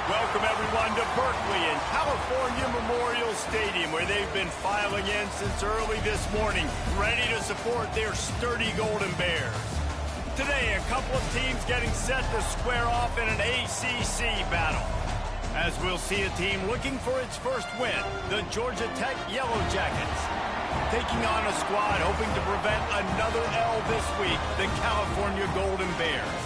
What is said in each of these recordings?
Welcome, everyone, to Berkeley and California Memorial Stadium, where they've been filing in since early this morning, ready to support their sturdy Golden Bears. Today, a couple of teams getting set to square off in an ACC battle. As we'll see a team looking for its first win, the Georgia Tech Yellow Jackets. Taking on a squad hoping to prevent another L this week, the California Golden Bears.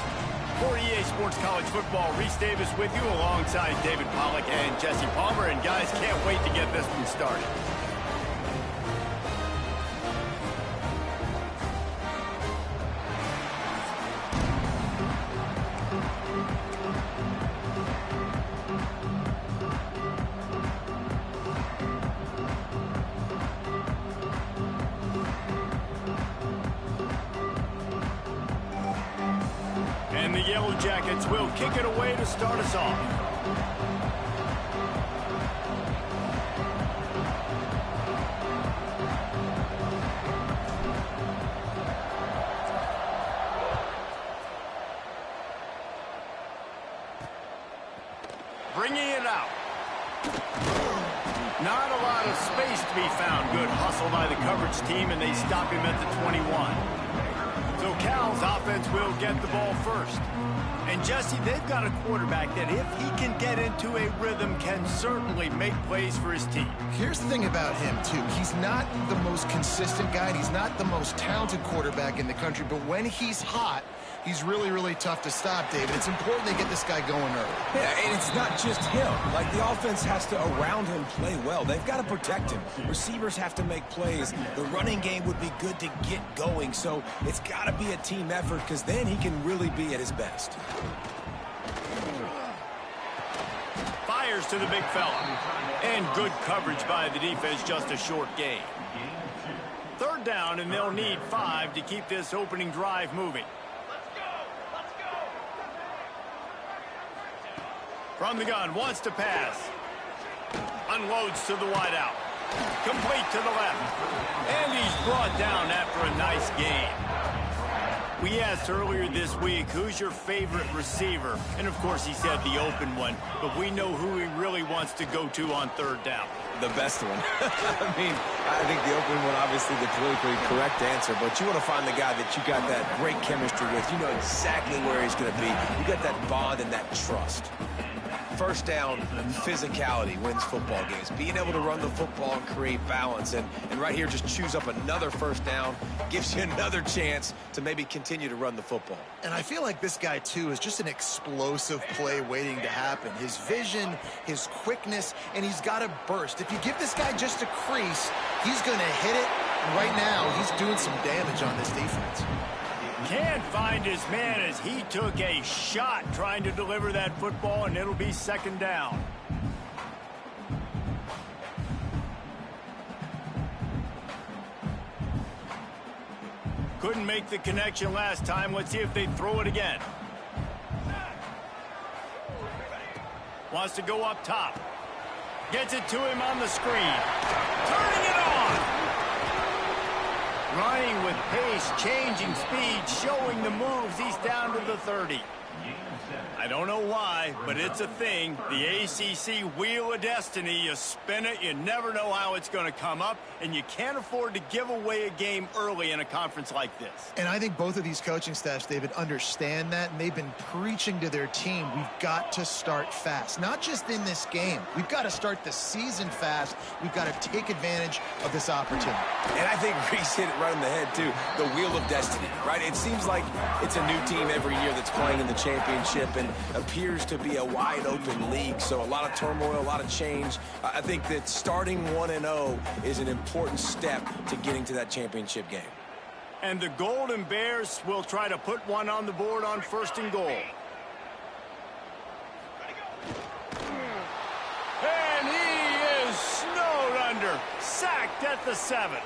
For EA Sports College Football, Reese Davis with you alongside David Pollack and Jesse Palmer. And guys, can't wait to get this one started. And the Yellow Jackets will kick it away to start us off. Bringing it out. Not a lot of space to be found. Good hustle by the coverage team, and they stop him at the 21. So Cal's offense will get the ball first. And Jesse, they've got a quarterback that if he can get into a rhythm can certainly make plays for his team. Here's the thing about him, too. He's not the most consistent guy. He's not the most talented quarterback in the country. But when he's hot, he's really, really tough to stop, David. It's important they get this guy going early. Yeah, and it's not just him. Like, the offense has to, around him, play well. They've got to protect him. Receivers have to make plays. The running game would be good to get going. So it's got to be a team effort because then he can really be at his best. Fires to the big fella. And good coverage by the defense, just a short gain. Third down, and they'll need 5 to keep this opening drive moving. From the gun, wants to pass. Unloads to the wideout. Complete to the left. And he's brought down after a nice gain. We asked earlier this week, who's your favorite receiver? And, of course, he said the open one. But we know who he really wants to go to on third down. the best one. I mean, I think the opening one, obviously the politically correct answer, but you want to find the guy that you got that great chemistry with. You know exactly where he's going to be. You got that bond and that trust. First down, physicality wins football games. Being able to run the football and create balance. And right here, just choose up another first down, gives you another chance to maybe continue to run the football. And I feel like this guy, too, is just an explosive play waiting to happen. His vision, his quickness, and he's got a burst. If you give this guy just a crease, he's going to hit it. And right now, he's doing some damage on this defense. Can't find his man as he took a shot trying to deliver that football, and it'll be second down. Couldn't make the connection last time. Let's see if they throw it again. Wants to go up top. Gets it to him on the screen. Turning it on. Running with pace, changing speed, showing the moves. He's down to the 30. I don't know why, but it's a thing. The ACC Wheel of Destiny, you spin it, you never know how it's going to come up, and you can't afford to give away a game early in a conference like this. And I think both of these coaching staffs, David, understand that, and they've been preaching to their team, we've got to start fast. Not just in this game. We've got to start the season fast. We've got to take advantage of this opportunity. And I think Reese hit it right on the head, too. The Wheel of Destiny, right? It seems like it's a new team every year that's playing in the championship and appears to be a wide-open league. So a lot of turmoil, a lot of change. I think that starting 1-0 is an important step to getting to that championship game. And the Golden Bears will try to put one on the board on first and goal. And he is snowed under. Sacked at the 7.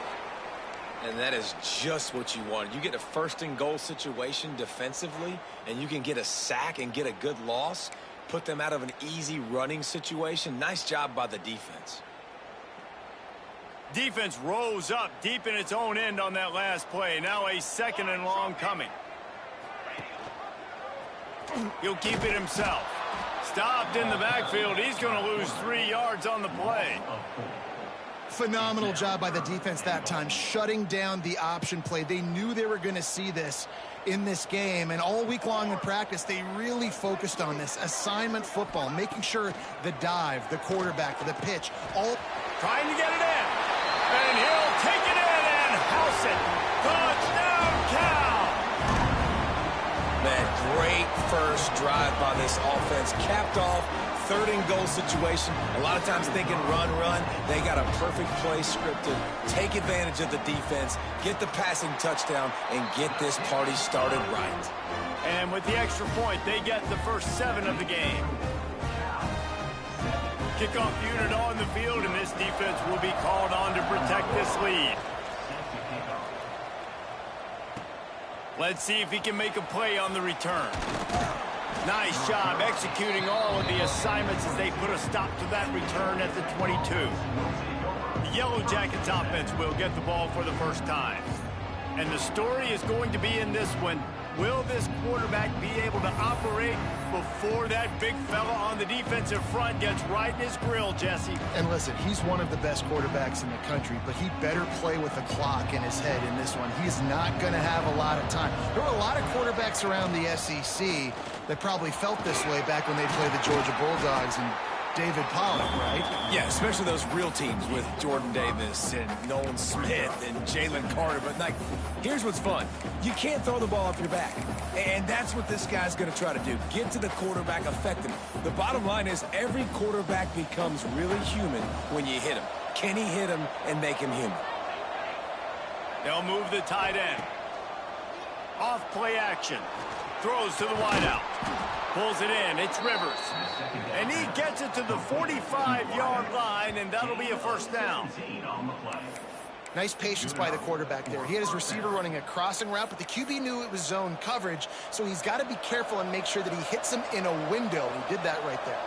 And that is just what you want. You get a first and goal situation defensively, and you can get a sack and get a good loss, put them out of an easy running situation. Nice job by the defense. Defense rose up deep in its own end on that last play. Now a second and long coming. He'll keep it himself. Stopped in the backfield. He's going to lose 3 yards on the play. Phenomenal job by the defense that time, shutting down the option play. They knew they were going to see this in this game, and all week long in practice, they really focused on this assignment football, making sure the dive, the quarterback, the pitch, all trying to get it in. And he'll take it in and house it. Touchdown, Cal! Man, great first drive by this offense. Capped off, third and goal situation. A lot of times thinking run. They got a perfect play scripted. Take advantage of the defense, get the passing touchdown, and get this party started right. And with the extra point, they get the first 7 of the game. Kickoff unit on the field, and this defense will be called on to protect this lead. Let's see if he can make a play on the return. Nice job executing all of the assignments as they put a stop to that return at the 22. The Yellow Jackets offense will get the ball for the first time. And the story is going to be in this one. Will this quarterback be able to operate before that big fella on the defensive front gets right in his grill, Jesse? And listen, he's one of the best quarterbacks in the country, but he better play with the clock in his head in this one. He's not going to have a lot of time. There were a lot of quarterbacks around the SEC that probably felt this way back when they played the Georgia Bulldogs and David Pollock, right? Yeah, especially those real teams with Jordan Davis and Nolan Smith and Jalen Carter. But, like, here's what's fun. You can't throw the ball off your back. And that's what this guy's going to try to do. Get to the quarterback, affect him. The bottom line is every quarterback becomes really human when you hit him. Can he hit him and make him human? They'll move the tight end. Off play action. Throws to the wideout. Pulls it in. It's Rivers. And he gets it to the 45-yard line, and that'll be a first down. Nice patience by the quarterback there. He had his receiver running a crossing route, but the QB knew it was zone coverage, so he's got to be careful and make sure that he hits him in a window. He did that right there.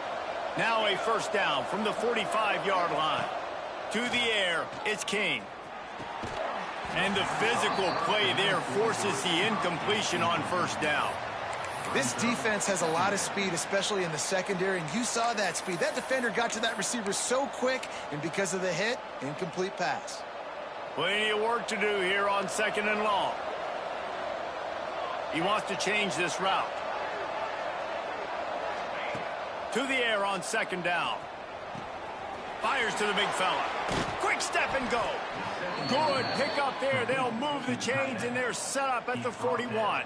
Now a first down from the 45-yard line. To the air, it's King. And the physical play there forces the incompletion on first down. This defense has a lot of speed, especially in the secondary, and you saw that speed. That defender got to that receiver so quick, and because of the hit, incomplete pass. Plenty of work to do here on 2nd and long. He wants to change this route. To the air on 2nd down. Fires to the big fella. Quick step and go. Good pick up there. They'll move the chains, and they're set up at the 41.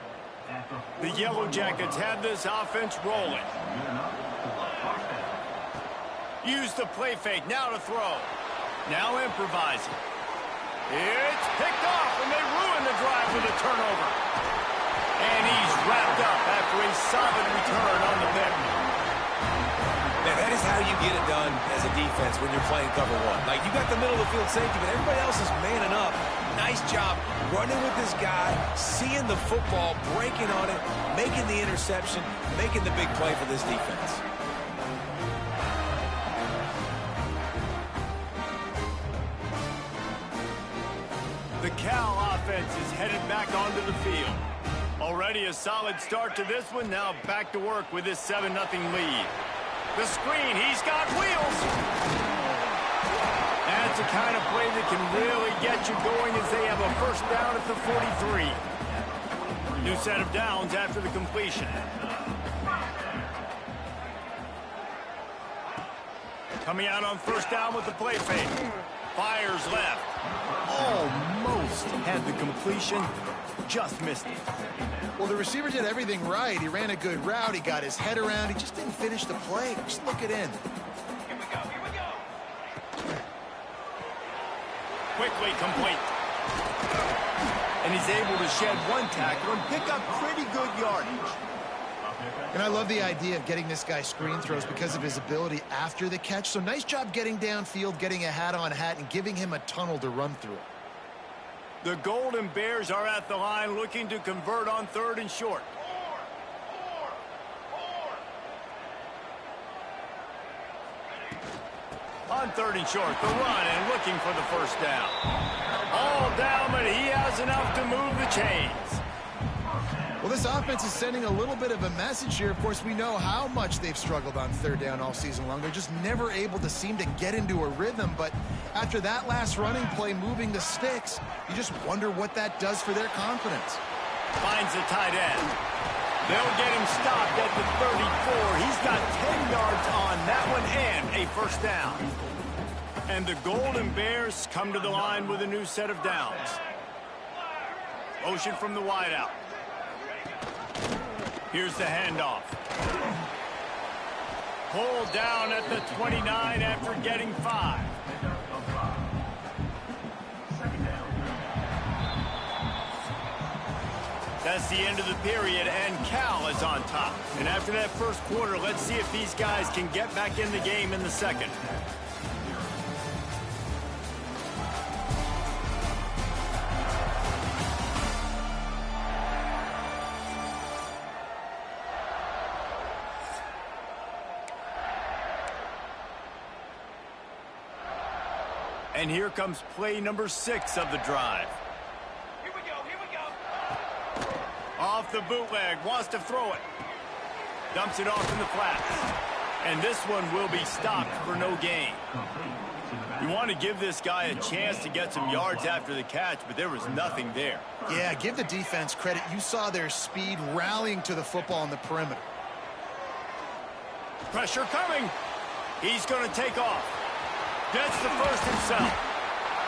The Yellow Jackets have this offense rolling. Use the play fake. Now to throw. Now improvising. It's picked off, and they ruin the drive with a turnover. And he's wrapped up after a solid return on the pick. Now, that is how you get it done as a defense when you're playing cover one. Like, you got the middle of the field safety, but everybody else is manning up. Nice job running with this guy, seeing the football, breaking on it, making the interception, making the big play for this defense. The Cal offense is headed back onto the field. Already a solid start to this one. Now back to work with this 7-0 lead. The screen, he's got wheels. That's the kind of play that can really get you going as they have a first down at the 43. New set of downs after the completion. Coming out on first down with the play fake. Fires left. Almost had the completion. Just missed it. Well, the receiver did everything right. He ran a good route. He got his head around. He just didn't finish the play. Just look it in. Here we go. Quickly complete. And he's able to shed one tackle and pick up pretty good yardage. And I love the idea of getting this guy screen throws because of his ability after the catch. So nice job getting downfield, getting a hat-on-hat, and giving him a tunnel to run through. The Golden Bears are at the line looking to convert on 3rd and short. On 3rd and short, the run and looking for the first down. All down, but he has enough to move the chains. Well, this offense is sending a little bit of a message here. Of course, we know how much they've struggled on 3rd down all season long. They're just never able to seem to get into a rhythm. But after that last running play moving the sticks, you just wonder what that does for their confidence. Finds the tight end. They'll get him stopped at the 34. He's got 10 yards on that one and a first down. And the Golden Bears come to the line with a new set of downs. Motion from the wideout. Here's the handoff. Pulled down at the 29 after getting 5. That's the end of the period, and Cal is on top. And after that first quarter, let's see if these guys can get back in the game in the second. And here comes play number 6 of the drive. Here we go. Off the bootleg, wants to throw it. Dumps it off in the flats. And this one will be stopped for no gain. You want to give this guy a chance to get some yards after the catch, but there was nothing there. Yeah, give the defense credit. You saw their speed rallying to the football on the perimeter. Pressure coming. He's going to take off. Gets the first himself.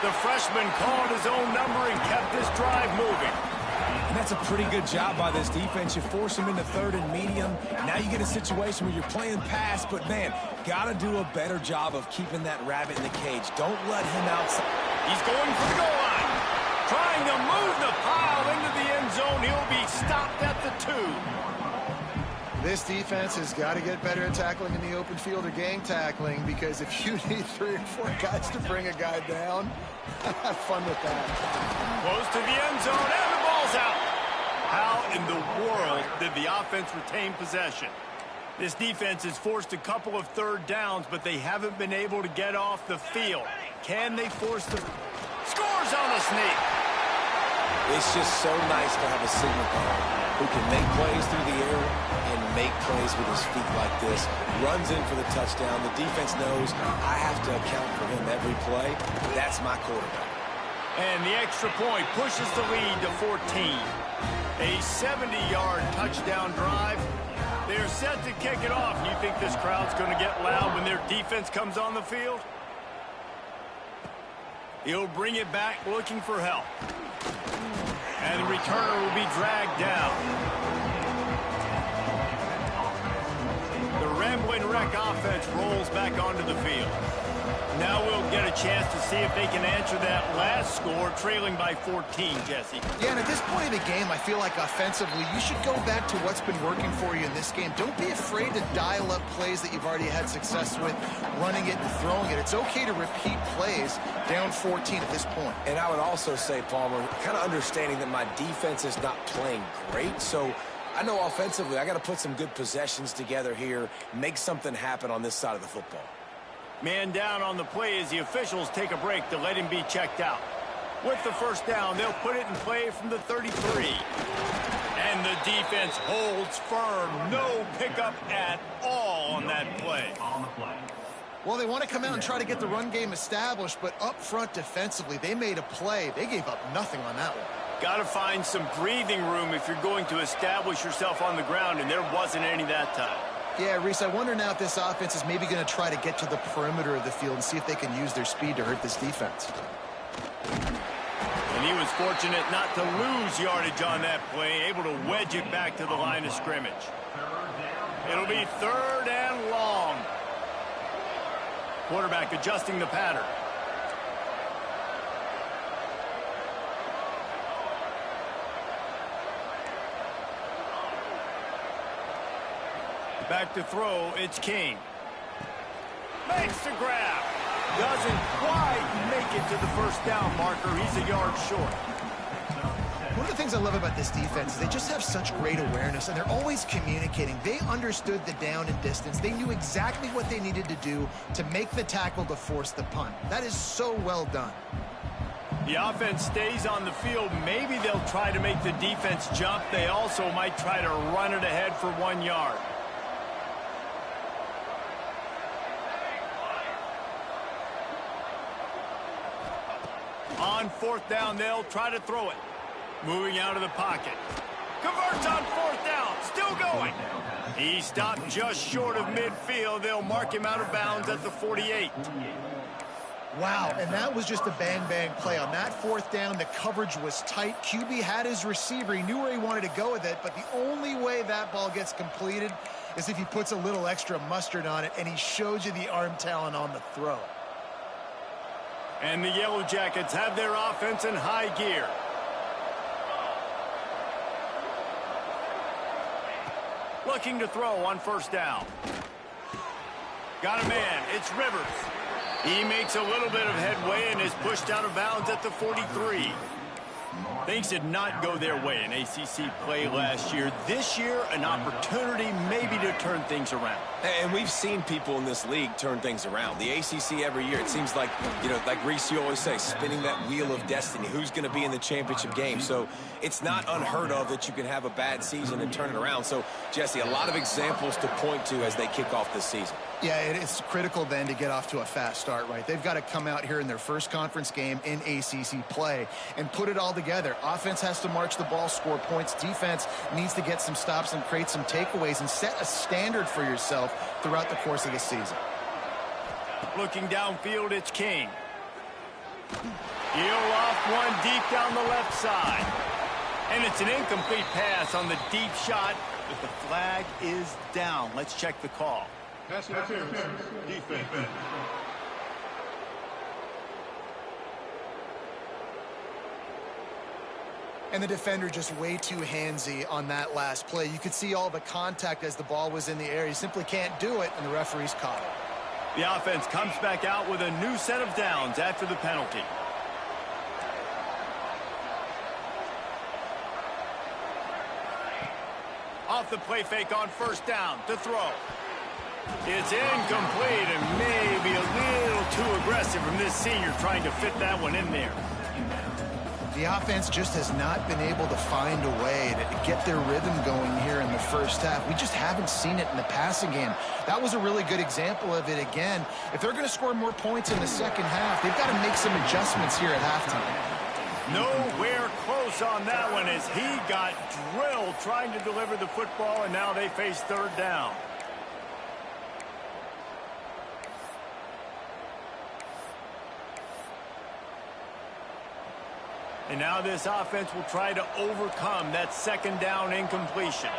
The freshman called his own number and kept this drive moving. And that's a pretty good job by this defense. You force him into 3rd and medium. Now you get a situation where you're playing pass, but, man, got to do a better job of keeping that rabbit in the cage. Don't let him outside. He's going for the goal line. Trying to move the pile into the end zone. He'll be stopped at the 2. This defense has got to get better at tackling in the open field or gang tackling, because if you need 3 or 4 guys to bring a guy down, have fun with that. Close to the end zone, and the ball's out. How in the world did the offense retain possession? This defense has forced a couple of 3rd downs, but they haven't been able to get off the field. Can they force the... Scores on the sneak. It's just so nice to have a signal guard who can make plays through the air plays with his feet like this, runs in for the touchdown. The defense knows I have to account for him every play. That's my quarterback. And the extra point pushes the lead to 14. A 70-yard touchdown drive. They're set to kick it off. You think this crowd's going to get loud when their defense comes on the field? He'll bring it back looking for help. And the returner will be dragged down. The Rambling Wreck offense rolls back onto the field. Now we'll get a chance to see if they can answer that last score, trailing by 14, Jesse. Yeah, and at this point of the game, I feel like offensively, you should go back to what's been working for you in this game. Don't be afraid to dial up plays that you've already had success with, running it and throwing it. It's okay to repeat plays down 14 at this point. And I would also say, Palmer, kind of understanding that my defense is not playing great, so I know offensively I got to put some good possessions together here, make something happen on this side of the football. Man down on the play as the officials take a break to let him be checked out. With the first down, they'll put it in play from the 33. And the defense holds firm. No pickup at all on that play. Well, they want to come out and try to get the run game established, but up front defensively, they made a play. They gave up nothing on that one. Got to find some breathing room if you're going to establish yourself on the ground, and there wasn't any that time. Yeah, Reese, I wonder now if this offense is maybe going to try to get to the perimeter of the field and see if they can use their speed to hurt this defense. And he was fortunate not to lose yardage on that play, able to wedge it back to the line of scrimmage. It'll be 3rd and long. Quarterback adjusting the pattern. Back to throw, it's King. Makes the grab. Doesn't quite make it to the first down marker. He's a yard short. One of the things I love about this defense is they just have such great awareness, and they're always communicating. They understood the down and distance. They knew exactly what they needed to do to make the tackle to force the punt. That is so well done. The offense stays on the field. Maybe they'll try to make the defense jump. They also might try to run it ahead for 1 yard. On 4th down, they'll try to throw it. Moving out of the pocket. Converts on 4th down. Still going. He stopped just short of midfield. They'll mark him out of bounds at the 48. Wow, and that was just a bang-bang play. On that 4th down, the coverage was tight. QB had his receiver. He knew where he wanted to go with it, but the only way that ball gets completed is if he puts a little extra mustard on it, and he shows you the arm talent on the throw. And the Yellow Jackets have their offense in high gear. Looking to throw on 1st down. Got a man. It's Rivers. He makes a little bit of headway and is pushed out of bounds at the 43. Things did not go their way in ACC play last year. This year, an opportunity maybe to turn things around. And we've seen people in this league turn things around. The ACC every year, it seems like, you know, like Reese, you always say, spinning that wheel of destiny. Who's going to be in the championship game? So it's not unheard of that you can have a bad season and turn it around. So, Jesse, a lot of examples to point to as they kick off this season. Yeah, it's critical then to get off to a fast start, right? They've got to come out here in their first conference game in ACC play and put it all together. Offense has to march the ball, score points. Defense needs to get some stops and create some takeaways and set a standard for yourself throughout the course of the season. Looking downfield, it's King. He'll off one deep down the left side. And it's an incomplete pass on the deep shot, but the flag is down. Let's check the call. Pass interference. Defense. And the defender just way too handsy on that last play. You could see all the contact as the ball was in the air. He simply can't do it, and the referee's caught it. The offense comes back out with a new set of downs after the penalty. Off the play fake on 1st down to throw. It's incomplete and maybe a little too aggressive from this senior trying to fit that one in there. The offense just has not been able to find a way to get their rhythm going here in the first half. We just haven't seen it in the passing game. That was a really good example of it again. If they're going to score more points in the second half, they've got to make some adjustments here at halftime. Nowhere close on that one as he got drilled trying to deliver the football, and now they face third down. And now this offense will try to overcome that second down incompletion.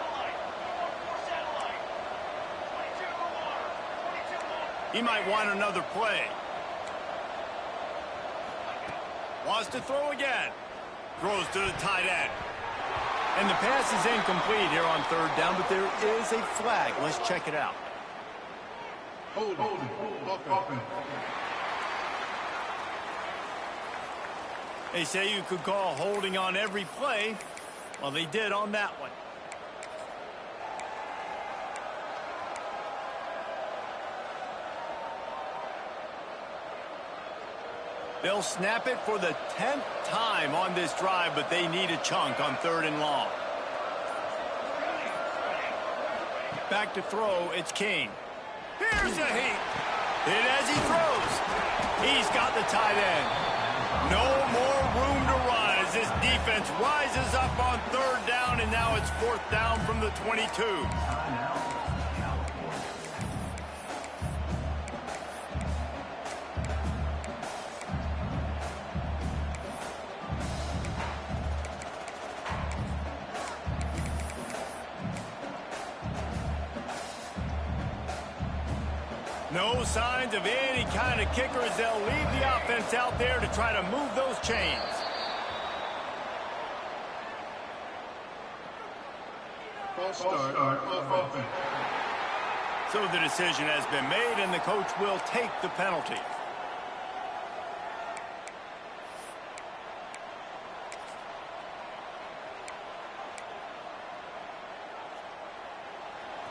He might want another play. Wants to throw again. Throws to the tight end. And the pass is incomplete here on third down, but there is a flag. Let's check it out. Hold it. They say you could call holding on every play. Well, they did on that one. They'll snap it for the 10th time on this drive, but they need a chunk on third and long. Back to throw, it's King. Here's a heat. Hit as he throws. He's got the tight end. No more room to run as this defense rises up on third down, and now it's fourth down from the 22. No signs of any kind of kickers. They'll leave the offense out there to try to move those chains. False start offense. So the decision has been made, and the coach will take the penalty.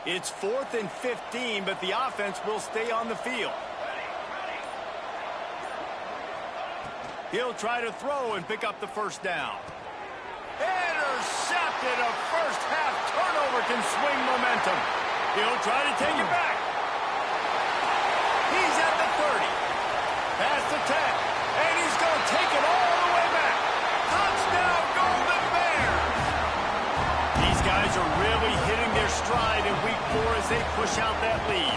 It's 4th and 15, but the offense will stay on the field. He'll try to throw and pick up the first down. Intercepted. A first half turnover can swing momentum. He'll try to take it back. He's at the 30. Past the 10. And he's going to take it all the way back. Touchdown, Golden Bears. These guys are really hitting their stride in week 4 as they push out that lead.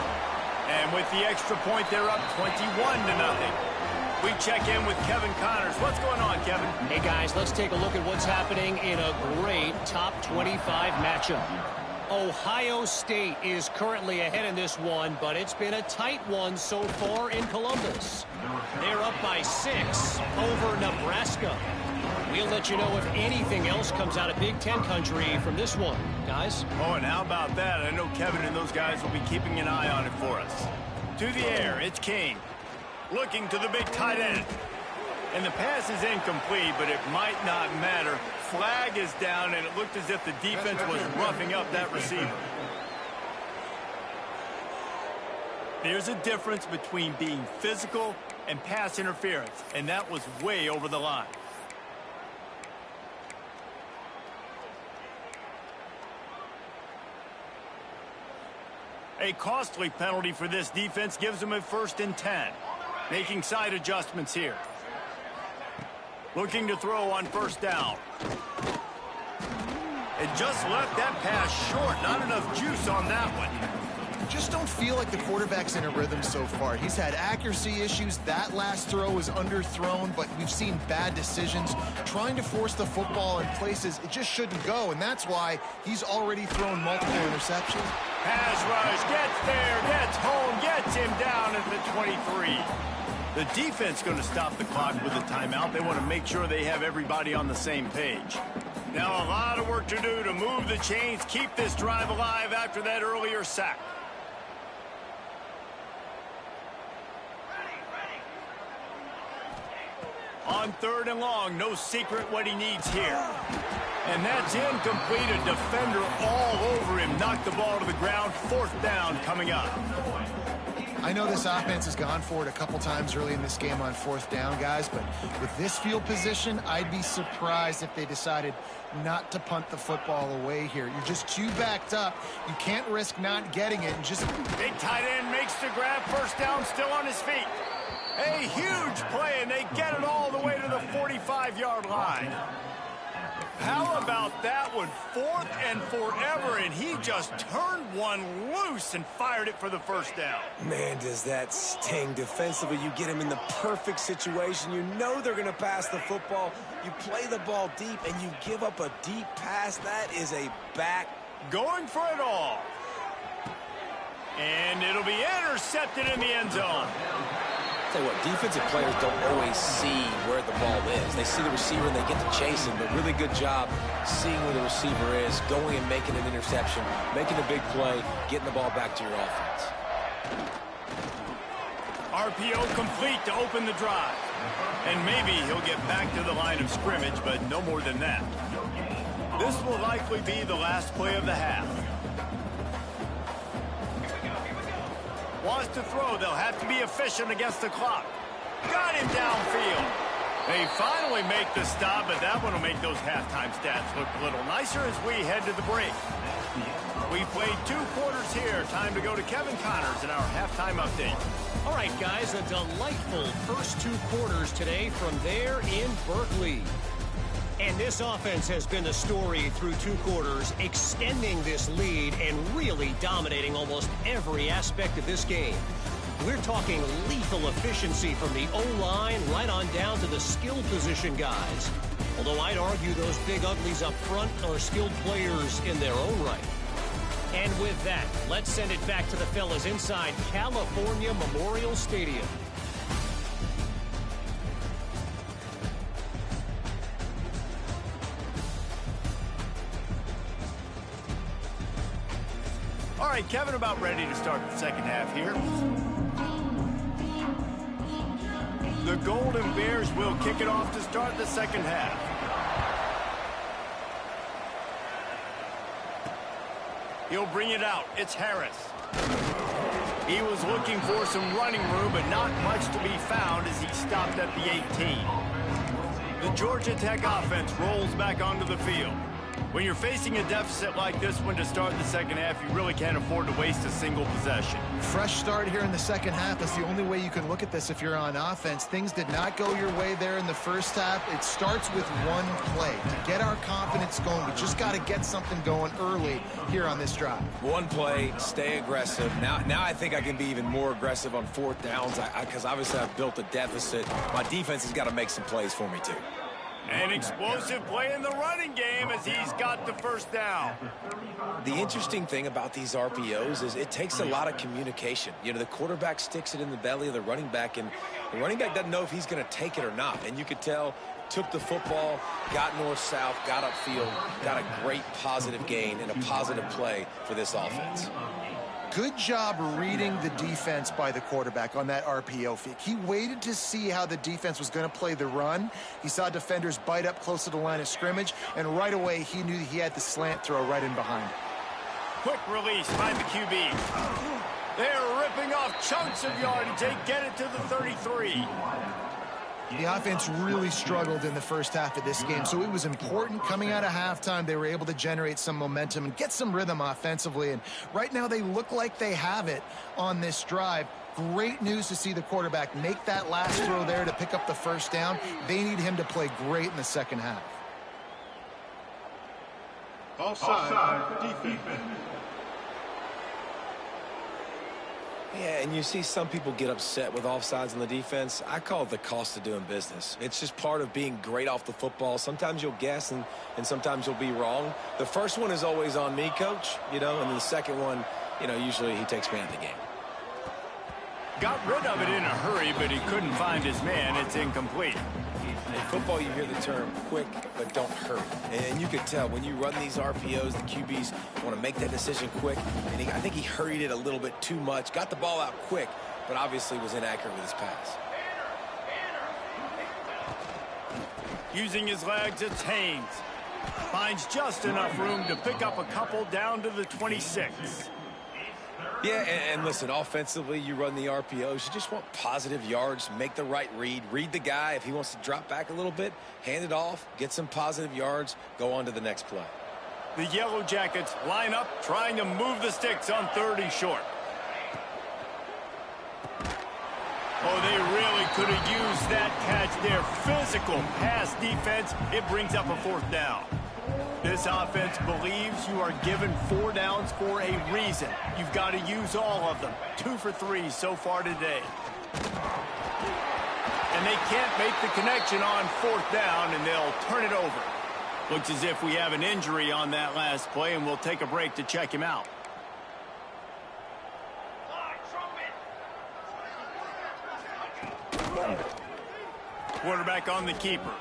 And with the extra point, they're up 21-0. We check in with Kevin Connors. What's going on, Kevin? Hey, guys, let's take a look at what's happening in a great top 25 matchup. Ohio State is currently ahead in this one, but it's been a tight one so far in Columbus. They're up by 6 over Nebraska. We'll let you know if anything else comes out of Big Ten country from this one, guys. Oh, and how about that? I know Kevin and those guys will be keeping an eye on it for us. To the air, it's King. Looking to the big tight end. And the pass is incomplete, but it might not matter. Flag is down, and it looked as if the defense was roughing up that receiver. There's a difference between being physical and pass interference, and that was way over the line. A costly penalty for this defense gives them a 1st and 10. Making side adjustments here. Looking to throw on first down. It just left that pass short. Not enough juice on that one. Just don't feel like the quarterback's in a rhythm so far. He's had accuracy issues. That last throw was underthrown, but we've seen bad decisions. Trying to force the football in places it just shouldn't go, and that's why he's already thrown multiple interceptions. Pass rush, gets there, gets home, gets him down at the 23. The defense going to stop the clock with a timeout. They want to make sure they have everybody on the same page. Now a lot of work to do to move the chains, keep this drive alive after that earlier sack. On third and long, no secret what he needs here. And that's incomplete. A defender all over him. Knocked the ball to the ground. 4th down coming up. I know this offense has gone for it a couple times early in this game on 4th down, guys, but with this field position, I'd be surprised if they decided not to punt the football away here. You're just too backed up. You can't risk not getting it. And just big tight end makes the grab. First down, still on his feet. A huge play, and they get it all the way to the 45-yard line. How about that one? 4th and forever, and he just turned one loose and fired it for the first down. Man, does that sting defensively. You get him in the perfect situation. You know they're going to pass the football. You play the ball deep, and you give up a deep pass. That is a back. Going for it all. And it'll be intercepted in the end zone. Tell you what, defensive players don't always see where the ball is. They see the receiver and they get to chase him, but really good job seeing where the receiver is, going and making an interception, making a big play, getting the ball back to your offense. RPO complete to open the drive. And maybe he'll get back to the line of scrimmage, but no more than that. This will likely be the last play of the half. Wants to throw. They'll have to be efficient against the clock. Got him downfield. They finally make the stop, but that one will make those halftime stats look a little nicer as we head to the break. We played 2 quarters here. Time to go to Kevin Connors in our halftime update. All right, guys, a delightful first 2 quarters today from there in Berkeley. And this offense has been the story through 2 quarters, extending this lead and really dominating almost every aspect of this game. We're talking lethal efficiency from the O-line right on down to the skill position guys. Although I'd argue those big uglies up front are skilled players in their own right. And with that, let's send it back to the fellas inside California Memorial Stadium. All right, Kevin, about ready to start the second half here. The Golden Bears will kick it off to start the second half. He'll bring it out. It's Harris. He was looking for some running room, but not much to be found as he stopped at the 18. The Georgia Tech offense rolls back onto the field. When you're facing a deficit like this one to start the second half, you really can't afford to waste a single possession. fresh start here in the second half. That's the only way you can look at this if you're on offense. Things did not go your way there in the first half. It starts with one play. To get our confidence going, we just got to get something going early here on this drive. One play, stay aggressive. Now I think I can be even more aggressive on 4th downs because obviously I've built a deficit. My defense has got to make some plays for me too. An explosive play in the running game as he's got the first down. The interesting thing about these RPOs is it takes a lot of communication. You know, the quarterback sticks it in the belly of the running back, and the running back doesn't know if he's going to take it or not. And you could tell, took the football, got north-south, got upfield, got a great positive gain and a positive play for this offense. Good job reading the defense by the quarterback on that RPO fake. He waited to see how the defense was going to play the run. He saw defenders bite up close to the line of scrimmage, and right away he knew he had the slant throw right in behind him. Quick release by the QB. They're ripping off chunks of yardage. They get it to the 33. The offense really struggled in the first half of this game, so it was important coming out of halftime. They were able to generate some momentum and get some rhythm offensively, and right now they look like they have it on this drive. Great news to see the quarterback make that last throw there to pick up the first down. They need him to play great in the second half. Offside, defense. Yeah, and you see some people get upset with offsides on the defense. I call it the cost of doing business. It's just part of being great off the football. Sometimes you'll guess and sometimes you'll be wrong. The first one is always on me, coach, and the second one, usually he takes me out of the game. Got rid of it in a hurry, but he couldn't find his man. It's incomplete. In football, you hear the term quick, but don't hurry. And you can tell when you run these RPOs, the QBs want to make that decision quick. And I think he hurried it a little bit too much. Got the ball out quick, but obviously was inaccurate with his pass. Using his legs, it's Haynes. Finds just enough room to pick up a couple down to the 26. Yeah, and listen, offensively, you run the RPOs. You just want positive yards, make the right read the guy. If he wants to drop back a little bit, hand it off, get some positive yards, go on to the next play. The Yellow Jackets line up, trying to move the sticks on 3rd and short. Oh, they really could have used that catch there. Physical pass defense. It brings up a 4th down. This offense believes you are given 4 downs for a reason. You've got to use all of them. 2 for 3 so far today. And they can't make the connection on 4th down, and they'll turn it over. Looks as if we have an injury on that last play, and we'll take a break to check him out. Quarterback on the keeper.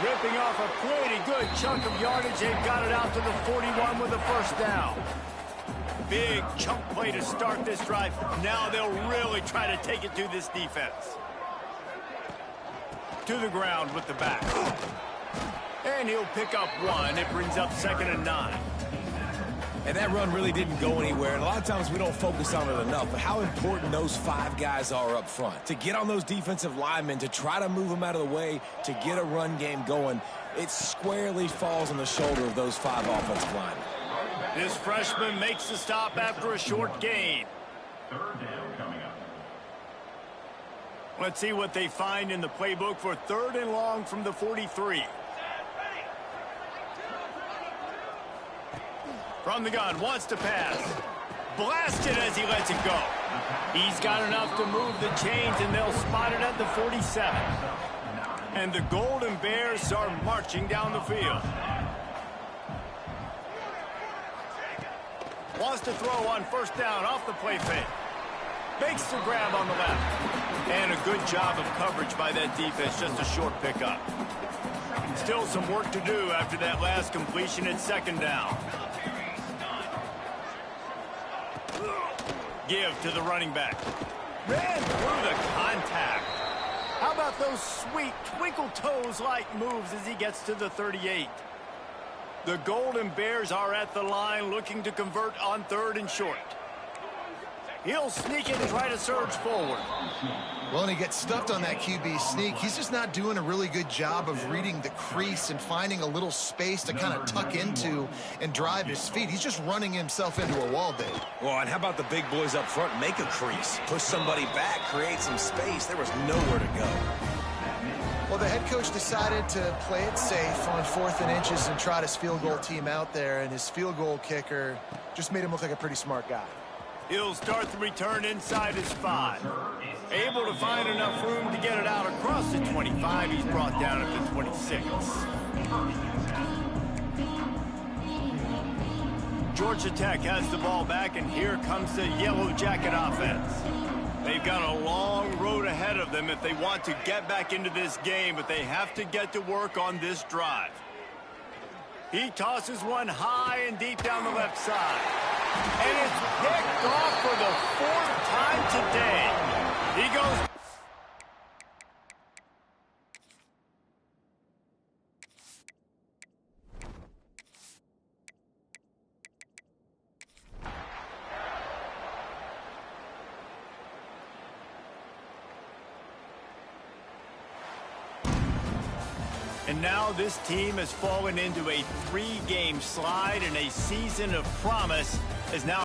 Ripping off a pretty good chunk of yardage. They've got it out to the 41 with a 1st down. Big chunk play to start this drive. Now they'll really try to take it to this defense. To the ground with the back. And he'll pick up 1. It brings up 2nd and 9. And that run really didn't go anywhere. And a lot of times we don't focus on it enough, but how important those 5 guys are up front. To get on those defensive linemen, to try to move them out of the way, to get a run game going, it squarely falls on the shoulder of those 5 offensive linemen. This freshman makes the stop after a short gain. 3rd down coming up. Let's see what they find in the playbook for 3rd and long from the 43. From the gun, wants to pass. Blasted as he lets it go. He's got enough to move the chains, and they'll spot it at the 47. And the Golden Bears are marching down the field. Wants to throw on 1st down off the play fake. Makes the grab on the left. And a good job of coverage by that defense, just a short pickup. Still some work to do after that last completion at 2nd down. Give to the running back. Ran through the contact. How about those sweet twinkle toes-like moves as he gets to the 38? The Golden Bears are at the line looking to convert on 3rd and short. He'll sneak it and try to surge forward. Well, and he gets stuffed on that QB sneak. He's just not doing a really good job of reading the crease and finding a little space to kind of tuck into and drive his feet. He's just running himself into a wall, Dave. Well, and how about the big boys up front? Make a crease, push somebody back, create some space. There was nowhere to go. Well, the head coach decided to play it safe on 4th and inches and trot his field goal team out there, and his field goal kicker just made him look like a pretty smart guy. He'll start the return inside his 5. Able to find enough room to get it out across the 25. He's brought down at the 26. Georgia Tech has the ball back, and here comes the Yellow Jacket offense. They've got a long road ahead of them if they want to get back into this game, but they have to get to work on this drive. He tosses one high and deep down the left side. And it's picked off for the 4th time today. He goes. And now this team has fallen into a 3-game slide, and a season of promise is now